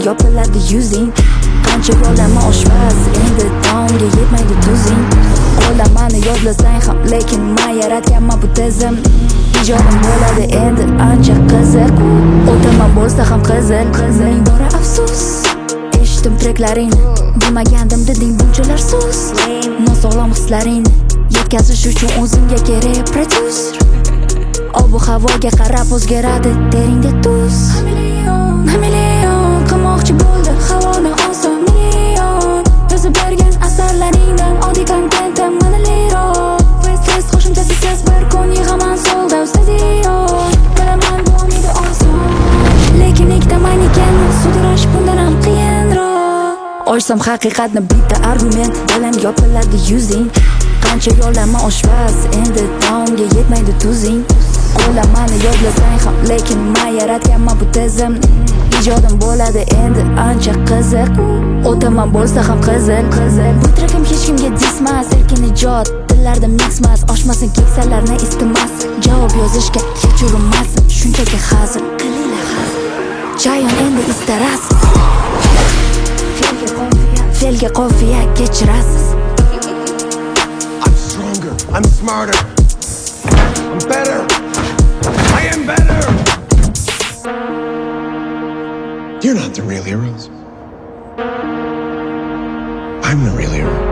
yopiladi yuzing. Qancha yo'lama oshpaz, endi taomga yetmaydi tuzing. Qo'lamani yodlasang ham, lekin men yaratganman bu tizim. Ijodim bo'ladi endi ancha qiziq. O'taman bo'lsa ham qizil. Ming bora afsus, eshitdim treklaringni, bilmagandim deding bunchalar so'z. Nosog'lom hislaringni yetkazish uchun o'zimga kerak prodyuser. Ob havoga qarab o'zgaradi teringda tuz. Million qilmoqchi bo'ldi havodan oson million. Yozib bergan asarlaringdan oddiy kontentim manaliroq. Fest qo'shimchasi siz bir kun yig'aman sold out stadion. Bilaman bu omida oson, lekin ikkita maneken sudirash bundan ham qiyinroq. Ochsam haqiqatni bitta argument, dilim yopiladi yuzing. Qancha yo'lama oshpaz, endi taomga yetmaydi tuzing. Qo'lamani yodlasang ham, lekin men yaratganman bu tizim. Ijodim bo'ladi endi ancha qiziq. O'taman bo'lsa ham qizil. Bu trekim hech kimga dismas, erkin ijod, dillarda mixmas. Oshmasin keksalarni istamas, javob yozishga hech urinmasin. Shunchaki hazil, qilinglar hazil. Chayon endi istarasiz, felga qofiya kechirasiz. I'm stronger, I'm smarter, I'm better, I am better. You're not the real heroes. I'm the real hero.